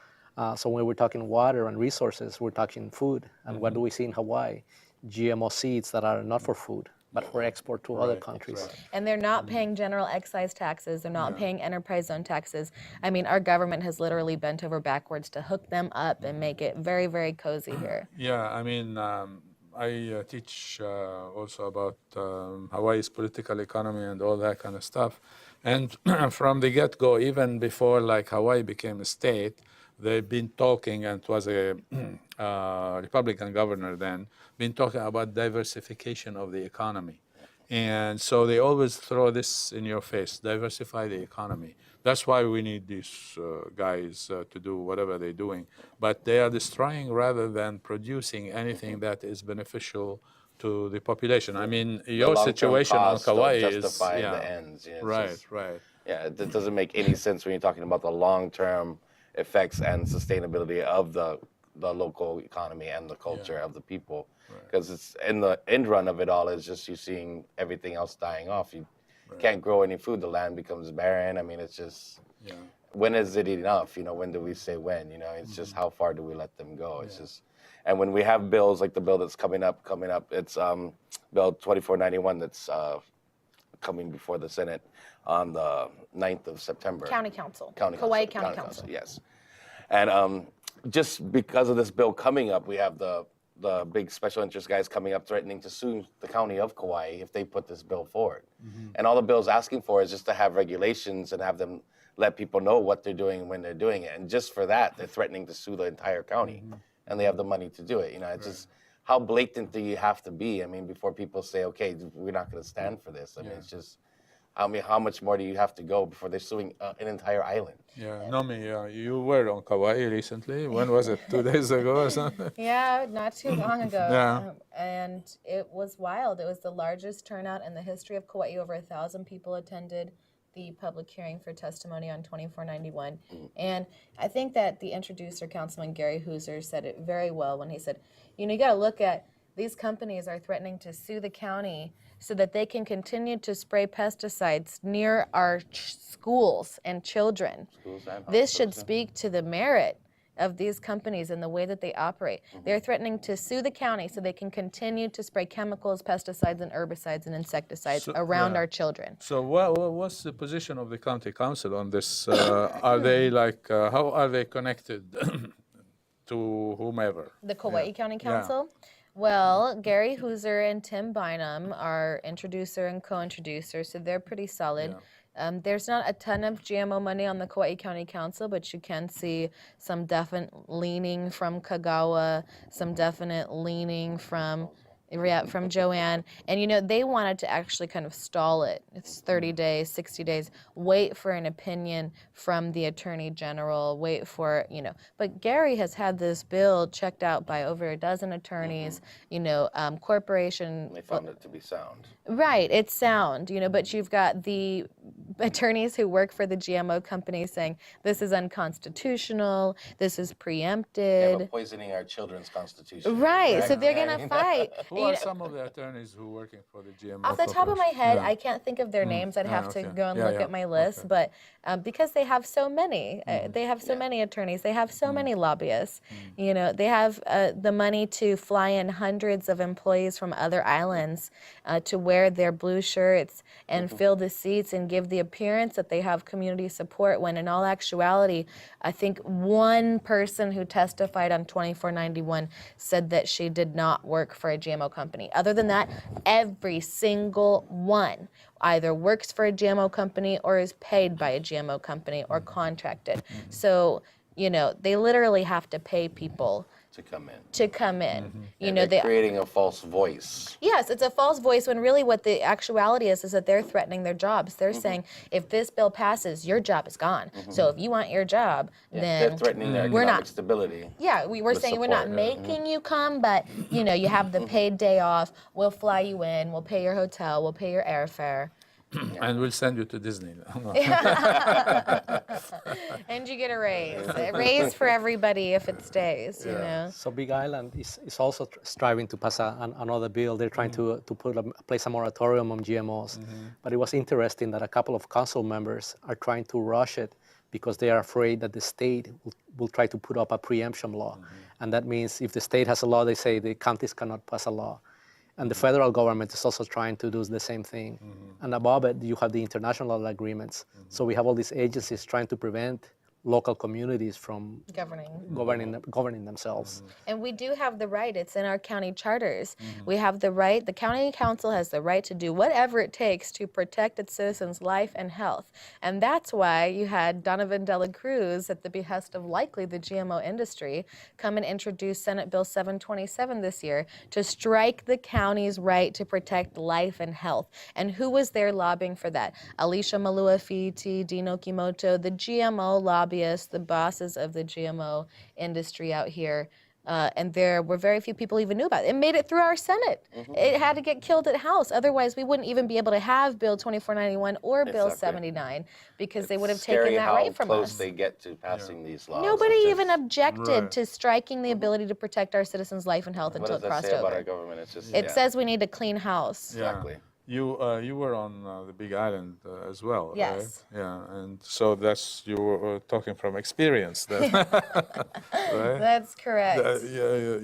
So when we're talking water and resources, we're talking food. And what do we see in Hawaii? GMO seeds that are not for food, but for export to other countries.
And they're not paying general excise taxes. They're not paying enterprise zone taxes. I mean, our government has literally bent over backwards to hook them up and make it very, very cozy here.
Yeah, I mean, I teach also about Hawaii's political economy and all that kind of stuff. And from the get-go, even before Hawaii became a state, they've been talking, and it was a Republican governor then, been talking about diversification of the economy. And so they always throw this in your face, diversify the economy. That's why we need these guys to do whatever they're doing. But they are destroying rather than producing anything that is beneficial to the population. I mean, your situation on Kauai is...
justify the ends.
Right.
Yeah, it doesn't make any sense when you're talking about the long-term effects and sustainability of the local economy and the culture of the people, because it's in the end run of it all is just you seeing everything else dying off. You can't grow any food, the land becomes barren. I mean, it's just when is it enough? When do we say when? It's just how far do we let them go? It's just, and when we have bills like the bill that's coming up, it's Bill 2491 that's coming before the Senate on the 9th of September.
Kauai County Council.
Yes. And just because of this bill coming up, we have the big special interest guys coming up threatening to sue the county of Kauai if they put this bill forward. And all the bill's asking for is just to have regulations and have them let people know what they're doing and when they're doing it. And just for that, they're threatening to sue the entire county. And they have the money to do it. It's just, how blatant do you have to be? I mean, before people say, okay, we're not going to stand for this. I mean, it's just, I mean, how much more do you have to go before they're suing an entire island?
Yeah, Nomi, you were on Kauai recently. When was it? 2 days ago or something?
Yeah, not too long ago.
Yeah.
And it was wild. It was the largest turnout in the history of Kauai. Over 1,000 people attended the public hearing for testimony on 2491. And I think that the introducer, Councilman Gary Hooser, said it very well when he said, you know, you got to look at these companies are threatening to sue the county so that they can continue to spray pesticides near our schools and children. This should speak to the merit of these companies and the way that they operate. They're threatening to sue the county so they can continue to spray chemicals, pesticides, and herbicides and insecticides around our children.
So what's the position of the county council on this? Are they like, how are they connected to whomever?
The Kauai County Council? Well, Gary Hooser and Tim Bynum are introducer and co-introducer, so they're pretty solid. There's not a ton of GMO money on the Kauai County Council, but you can see some definite leaning from Kagawa, some definite leaning from Joanne. And, you know, they wanted to actually kind of stall it. It's 30 days, 60 days, wait for an opinion from the Attorney General, wait for, you know. But Gary has had this bill checked out by over a dozen attorneys, you know, corporation.
They found it to be sound.
Right, it's sound, you know, but you've got the attorneys who work for the GMO companies saying this is unconstitutional, this is preempted.
Yeah, but poisoning our children's constitution.
Right, so they're going to fight.
Who are some of the attorneys who are working for the GMO?
Off the top of my head,
Yeah.
I can't think of their names. I'd have to go and
Yeah,
look
yeah.
at my list. But because they have so many, they have so many attorneys, they have so many lobbyists. You know, they have the money to fly in hundreds of employees from other islands to wear their blue shirts and fill the seats and give the appearance that they have community support, when in all actuality, I think one person who testified on 2491 said that she did not work for a GMO company. Other than that, every single one either works for a GMO company or is paid by a GMO company or contracted. So, you know, they literally have to pay people
to come in.
You know,
they're creating a false voice.
Yes, it's a false voice when really what the actuality is that they're threatening their jobs. They're saying, if this bill passes, your job is gone. So if you want your job, then
They're threatening their economic stability.
Yeah, we're saying we're not making you come, but you know, you have the paid day off. We'll fly you in. We'll pay your hotel. We'll pay your airfare.
And we'll send you to Disney.
And you get a raise for everybody if it stays, you know.
So Big Island is also striving to pass another bill. They're trying to place a moratorium on GMOs. But it was interesting that a couple of council members are trying to rush it because they are afraid that the state will try to put up a preemption law. And that means if the state has a law, they say the counties cannot pass a law. And the federal government is also trying to do the same thing. And above it, you have the international agreements. So we have all these agencies trying to prevent local communities from governing themselves.
And we do have the right. It's in our county charters. We have the right. The county council has the right to do whatever it takes to protect its citizens' life and health. And that's why you had Donovan Dela Cruz, at the behest of likely the GMO industry, come and introduce Senate Bill 727 this year to strike the county's right to protect life and health. And who was there lobbying for that? Alicia Malua-Fiti, Dino Kimoto, the GMO lobbyists, the bosses of the GMO industry out here. And there were very few people even knew about it. It made it through our Senate. It had to get killed at House. Otherwise, we wouldn't even be able to have Bill 2491 or Bill 79 because they would have taken that right from us.
How close they get to passing these laws.
Nobody even objected to striking the ability to protect our citizens' life and health until it crossed over.
What does that say about our government? It's just,
it says we need a clean house.
Exactly.
You were on the Big Island as well,
yes.
right? Yeah, and so you were talking from experience then, right?
That's correct.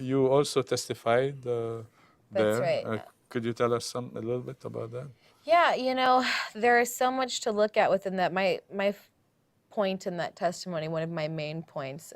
You also testified
That's
there.
right.
Could you tell us a little bit about that?
Yeah, you know, there is so much to look at within that. My point in that testimony, one of my main points,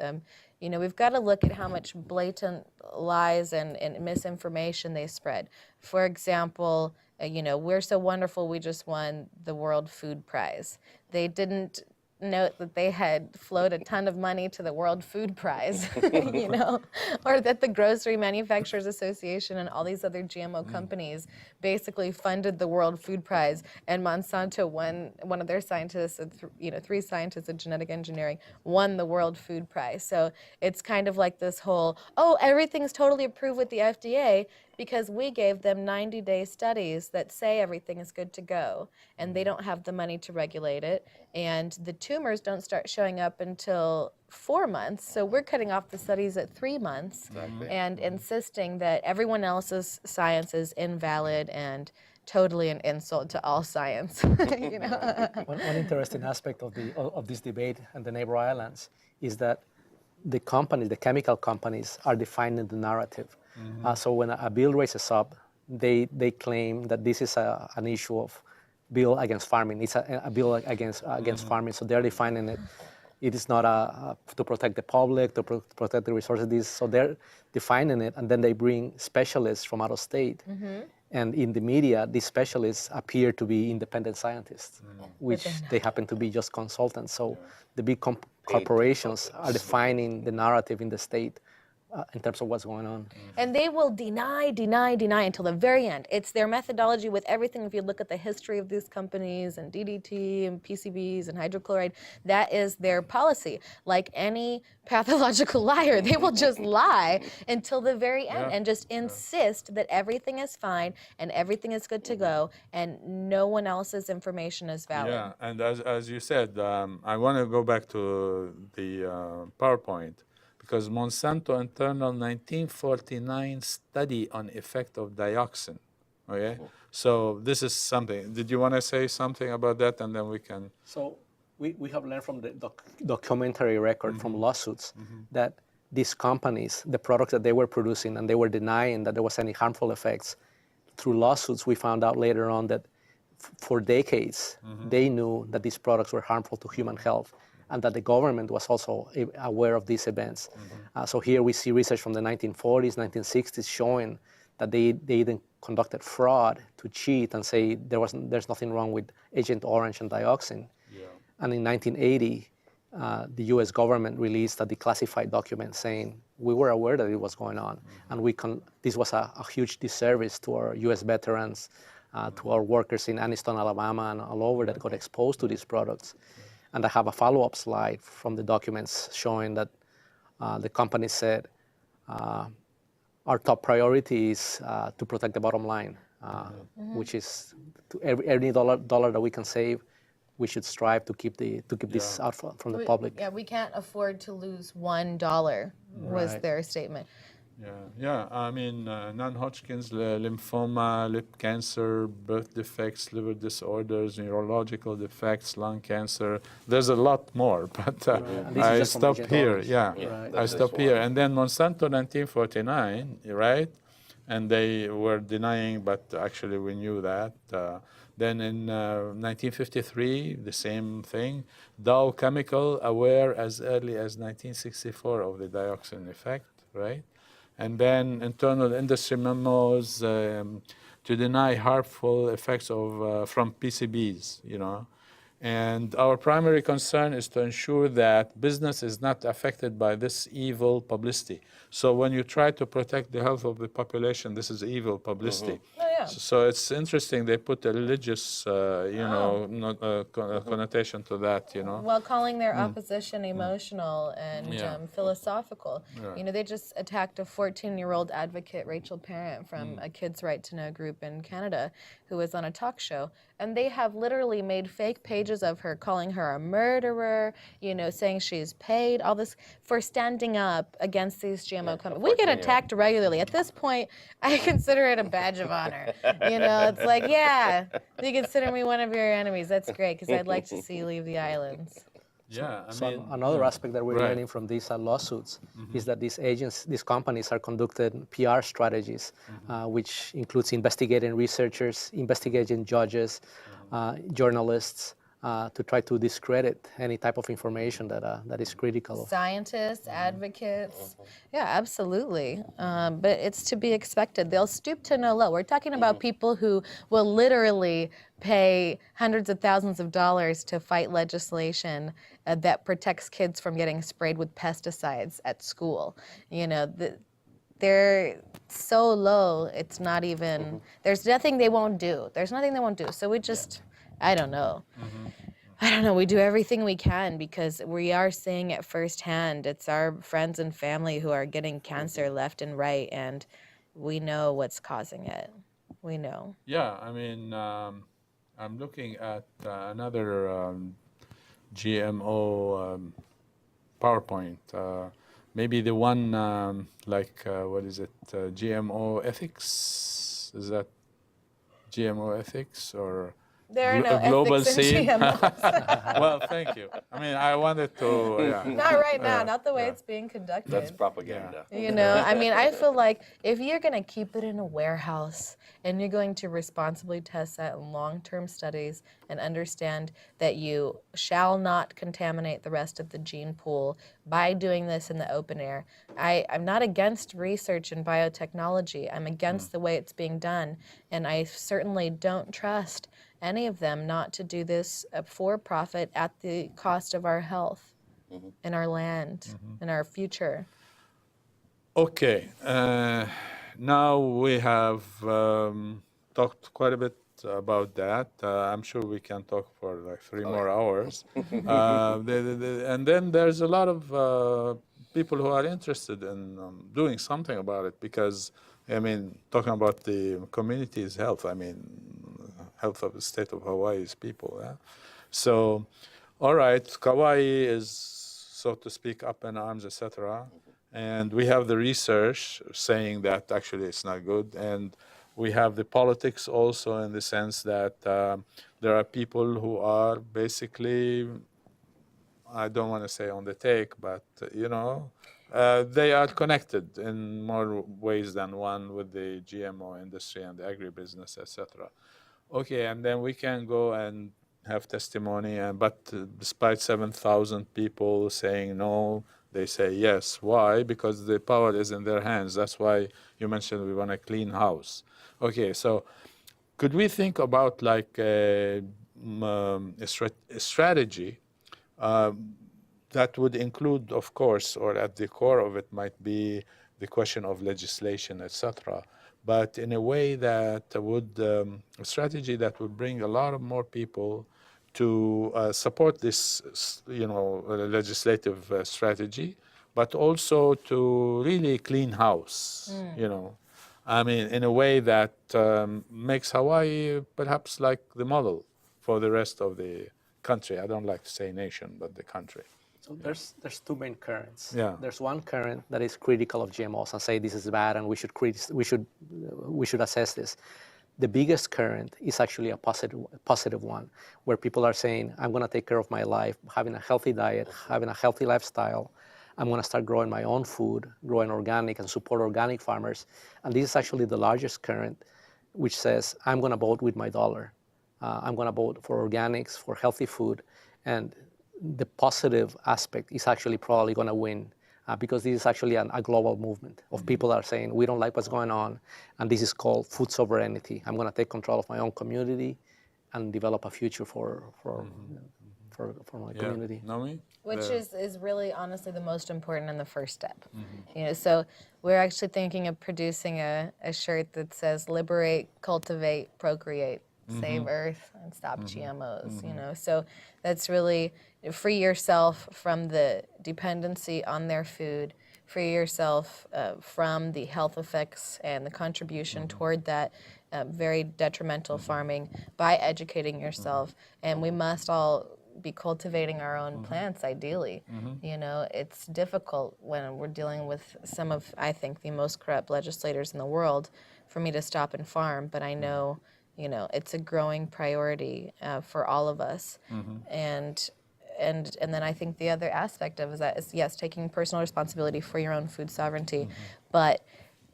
you know, we've got to look at how much blatant lies and misinformation they spread. For example, you know, we're so wonderful, we just won the World Food Prize. They didn't note that they had flowed a ton of money to the World Food Prize, you know, or that the Grocery Manufacturers Association and all these other GMO companies basically funded the World Food Prize, and Monsanto one of their scientists, you know, 3 scientists in genetic engineering, won the World Food Prize. So it's kind of like this whole, oh, everything's totally approved with the FDA because we gave them 90-day studies that say everything is good to go, and they don't have the money to regulate it, and the tumors don't start showing up until 4 months, so we're cutting off the studies at 3 months and insisting that everyone else's science is invalid and totally an insult to all science. You know?
One interesting aspect of this debate and the neighbor islands is that the companies, the chemical companies, are defining the narrative. So when a bill raises up, they claim that this is an issue of bill against farming. It's a bill against farming. So they're defining it. It is not to protect the public, to protect the resources. So they're defining it, and then they bring specialists from out of state. And in the media, these specialists appear to be independent scientists, which they happen to be just consultants. So the big corporations are defining the narrative in the state in terms of what's going on.
And they will deny until the very end. It's their methodology with everything. If you look at the history of these companies and DDT and PCBs and hydrochloride, that is their policy. Like any pathological liar, they will just lie until the very end and just insist that everything is fine and everything is good to go and no one else's information is valid.
Yeah, and as you said, I want to go back to the PowerPoint, because Monsanto internal 1949 study on effect of dioxin, okay? So this is something. Did you want to say something about that, and then we can?
So we have learned from the documentary record from lawsuits that these companies, the products that they were producing, and they were denying that there was any harmful effects. Through lawsuits, we found out later on that for decades, they knew that these products were harmful to human health, and that the government was also aware of these events. So here we see research from the 1940s, 1960s showing that they even conducted fraud to cheat and say there's nothing wrong with Agent Orange and dioxin. And in 1980, the US government released a declassified document saying we were aware that it was going on, and this was a huge disservice to our US veterans, to our workers in Anniston, Alabama, and all over that got exposed to these products. And I have a follow-up slide from the documents showing that the company said our top priority is to protect the bottom line, which is to every dollar that we can save, we should strive to keep this out from the public.
Yeah, we can't afford to lose $1 was their statement.
Yeah. I mean, non-Hodgkin's lymphoma, lip cancer, birth defects, liver disorders, neurological defects, lung cancer. There's a lot more, but I stop here. I stop here. And then Monsanto 1949, right? And they were denying, but actually we knew that. Then in 1953, the same thing. Dow Chemical aware as early as 1964 of the dioxin effect, right? And then internal industry memos to deny harmful effects of from PCBs, you know. And our primary concern is to ensure that business is not affected by this evil publicity. So when you try to protect the health of the population, this is evil publicity. So it's interesting they put a religious, connotation to that, you know.
While calling their opposition emotional and philosophical. You know, they just attacked a 14-year-old advocate, Rachel Parent, from a Kids' Right to Know group in Canada, who was on a talk show. And they have literally made fake pages of her, calling her a murderer, you know, saying she's paid, all this, for standing up against these GMO companies. We get attacked regularly. At this point, I consider it a badge of honor. You know, it's like, yeah, you consider me one of your enemies. That's great, because I'd like to see you leave the islands.
Yeah, I
So
mean,
another aspect that we're learning from these lawsuits is that these companies are conducting PR strategies, which includes investigating researchers, investigating judges, journalists, to try to discredit any type of information that is critical.
Scientists, advocates, yeah, absolutely. But it's to be expected. They'll stoop to no low. We're talking about people who will literally pay hundreds of thousands of dollars to fight legislation that protects kids from getting sprayed with pesticides at school. You know, they're so low, it's not even, there's nothing they won't do. There's nothing they won't do. So we just, I don't know. I don't know, we do everything we can because we are seeing it firsthand. It's our friends and family who are getting cancer left and right, and we know what's causing it. We know.
Yeah, I mean, I'm looking at another GMO PowerPoint. Maybe the one what is it? GMO ethics? Is that GMO ethics or
There are no
global
ethics in
scene?
GMOs.
Well, thank you. I mean, I wanted to. Yeah.
Not right now, not the way it's being conducted.
That's propaganda.
You know, I mean, I feel like if you're going to keep it in a warehouse and you're going to responsibly test that in long-term studies and understand that you shall not contaminate the rest of the gene pool by doing this in the open air. I'm not against research in biotechnology. I'm against the way it's being done, and I certainly don't trust any of them not to do this for profit at the cost of our health and our land and our future.
Okay, now we have talked quite a bit about that. I'm sure we can talk for like 3 more hours. And then there's a lot of people who are interested in doing something about it because, I mean, talking about the community's health, I mean, health of the state of Hawaii's people. Yeah? So, all right, Kauai is, so to speak, up in arms, etc. And we have the research saying that actually it's not good. And we have the politics also in the sense that there are people who are basically, I don't want to say on the take, but, you know, they are connected in more ways than one with the GMO industry and the agribusiness, etc. Okay, and then we can go and have testimony, but despite 7,000 people saying no, they say yes. Why? Because the power is in their hands. That's why you mentioned we want a clean house. Okay, so could we think about like a strategy that would include, of course, or at the core of it might be the question of legislation, etc., but in a way that would, a strategy that would bring a lot of more people to support this, you know, legislative strategy, but also to really clean house, you know. I mean, in a way that makes Hawaii perhaps like the model for the rest of the country. I don't like to say nation, but the country.
So there's 2 main currents.
Yeah.
There's one current that is critical of GMOs and say this is bad and we should assess this. The biggest current is actually a positive one, where people are saying, I'm going to take care of my life, having a healthy diet, having a healthy lifestyle. I'm going to start growing my own food, growing organic and support organic farmers. And this is actually the largest current, which says, I'm going to vote with my dollar. I'm going to vote for organics, for healthy food. And the positive aspect is actually probably going to win because this is actually a global movement of people that are saying, we don't like what's going on, and this is called food sovereignty. I'm going to take control of my own community and develop a future for my community.
Nomi?
Which is really, honestly, the most important and the first step. You know, so we're actually thinking of producing a shirt that says, liberate, cultivate, procreate, save Earth, and stop GMOs, you know. So that's really free yourself from the dependency on their food, free yourself from the health effects and the contribution toward that very detrimental farming by educating yourself. And we must all be cultivating our own plants, ideally. You know, it's difficult when we're dealing with some of, I think, the most corrupt legislators in the world for me to stop and farm, but I know, you know, it's a growing priority for all of us. And then I think the other aspect of that is, yes, taking personal responsibility for your own food sovereignty, but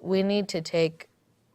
we need to take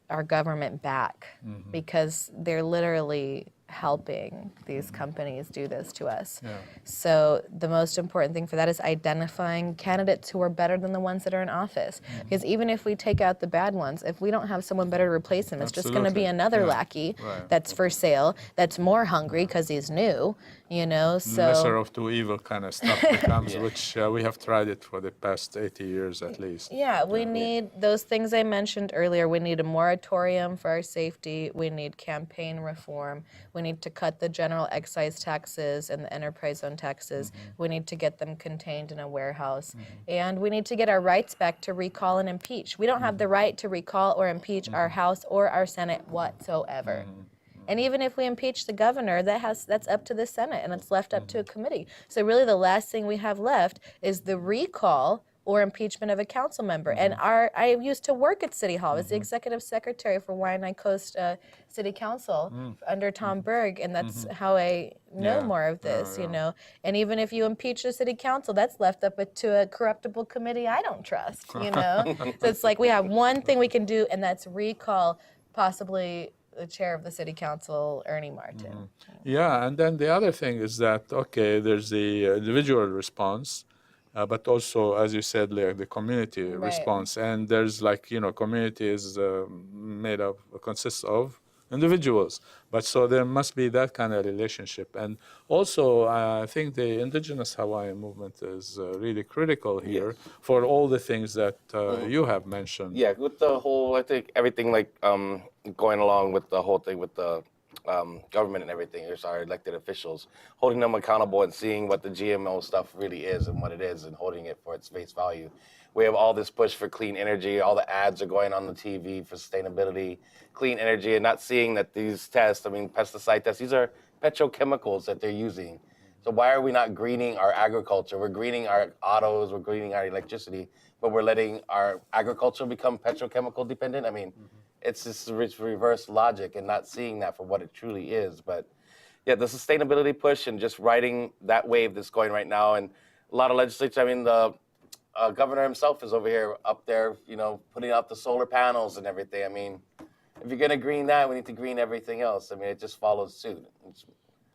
our government back because they're literally helping these companies do this to us.
Yeah.
So the most important thing for that is identifying candidates who are better than the ones that are in office. Because even if we take out the bad ones, if we don't have someone better to replace them, it's just going to be another lackey that's for sale, that's more hungry because he's new, you know. So
Lesser of two evil kind of stuff becomes, which we have tried it for the past 80 years at least.
yeah, we need those things I mentioned earlier. We need a moratorium for our safety. We need campaign reform. We need to cut the general excise taxes and the enterprise zone taxes. We need to get them contained in a warehouse. And we need to get our rights back to recall and impeach. We don't have the right to recall or impeach our House or our Senate whatsoever. And even if we impeach the governor, that's up to the Senate, and it's left up to a committee. So really the last thing we have left is the recall or impeachment of a council member. And I used to work at City Hall. I was the executive secretary for Waianae Coast City Council under Tom Berg, and that's how I know more of this, you know. And even if you impeach the city council, that's left up to a corruptible committee I don't trust, you know. So it's like we have one thing we can do, and that's recall possibly the chair of the city council, Ernie Martin.
Yeah, and then the other thing is that, okay, there's the individual response, but also, as you said, like the community response. And there's like, you know, community is consists of individuals. But so there must be that kind of relationship. And also, I think the indigenous Hawaiian movement is really critical here for all the things that you have mentioned.
Yeah, with the whole, I think everything like going along with the whole thing with the government and everything, here's our elected officials, holding them accountable and seeing what the GMO stuff really is and what it is and holding it for its face value. We have all this push for clean energy, all the ads are going on the TV for sustainability, clean energy, and not seeing that these tests, I mean, pesticide tests, these are petrochemicals that they're using. So why are we not greening our agriculture? We're greening our autos, we're greening our electricity, but we're letting our agriculture become petrochemical dependent? I mean, it's this reverse logic and not seeing that for what it truly is. But yeah, the sustainability push and just riding that wave that's going right now, and a lot of legislature, I mean, the governor himself is over here, up there, you know, putting out the solar panels and everything. I mean, if you're gonna green that, we need to green everything else. I mean, it just follows suit.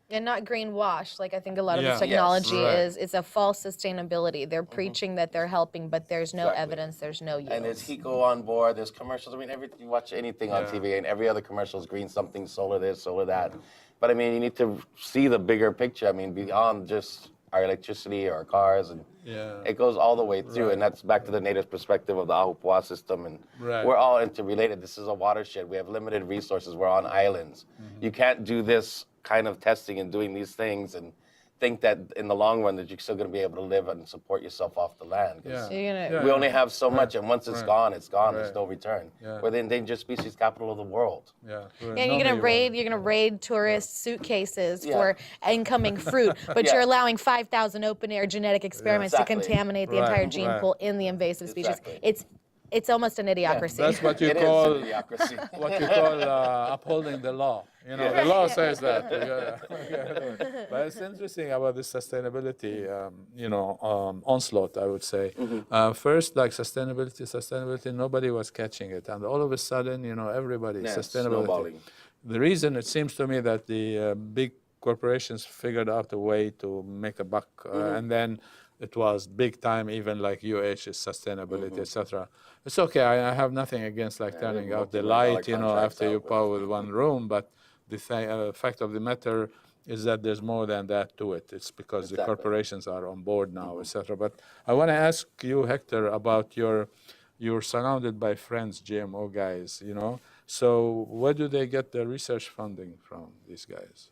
And not greenwash, like I think a lot of this technology is. It's a false sustainability. They're preaching that they're helping, but there's no evidence, there's no use.
And there's HECO on board, there's commercials. I mean, you watch anything on TV, and every other commercial is green something, solar this, solar that. But I mean, you need to see the bigger picture. I mean, beyond just our electricity or our cars, and it goes all the way through. And that's back to the native perspective of the Ahupua'a system. And we're all interrelated. This is a watershed. We have limited resources. We're on islands. You can't do this kind of testing and doing these things and think that in the long run that you're still going to be able to live and support yourself off the land. We only have so much, and once it's gone, it's gone. There's no return. We're the endangered species capital of the world.
And you're gonna raid tourist suitcases for incoming fruit, but you're allowing 5,000 open air genetic experiments to contaminate the entire gene pool in the invasive species. It's almost an idiocracy.
That's what you call upholding the law. You know, the law says that. But it's interesting about the sustainability, onslaught, I would say. First, like sustainability, nobody was catching it. And all of a sudden, everybody, sustainability.
Snowballing.
The reason it seems to me that the big corporations figured out a way to make a buck. And then it was big time, even like UH's sustainability, etc. It's okay. I have nothing against like turning out the light, after you power with one room. But the fact of the matter is that there's more than that to it. It's because the corporations are on board now, etc. But I want to ask you, Hector, about you're surrounded by friends, GMO guys, So where do they get their research funding from, these guys?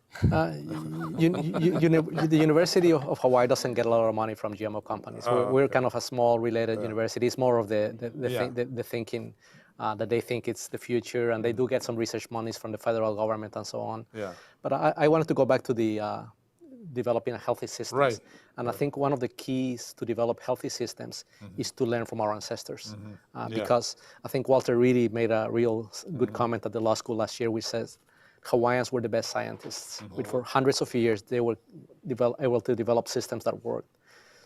The University of Hawaii doesn't get a lot of money from GMO companies. We're kind of a small related university. It's more of the thinking that they think it's the future, and they do get some research monies from the federal government and so on. But I wanted to go back to the developing a healthy systems.
Right.
And I think one of the keys to develop healthy systems is to learn from our ancestors. Because I think Walter Reedy made a real good comment at the law school last year, which says Hawaiians were the best scientists. Which for hundreds of years, they were able to develop systems that worked.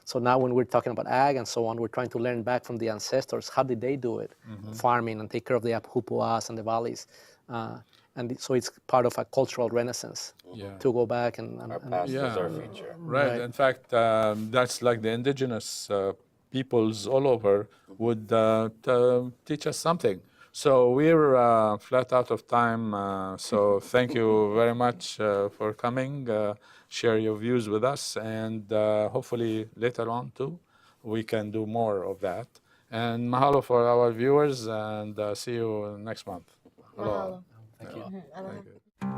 So now when we're talking about ag and so on, we're trying to learn back from the ancestors. How did they do it? Farming and take care of the Apupuas and the valleys. And so it's part of a cultural renaissance
Yeah.
to go back and
Our past
Yeah.
is our future.
Right.
Right.
In fact, that's like the indigenous peoples all over would teach us something. So we're flat out of time. So thank you very much for coming, share your views with us, and hopefully later on too, we can do more of that. And mahalo for our viewers, and see you next month. Aloha.
Mahalo.
Thank you.
Aloha.
Thank you.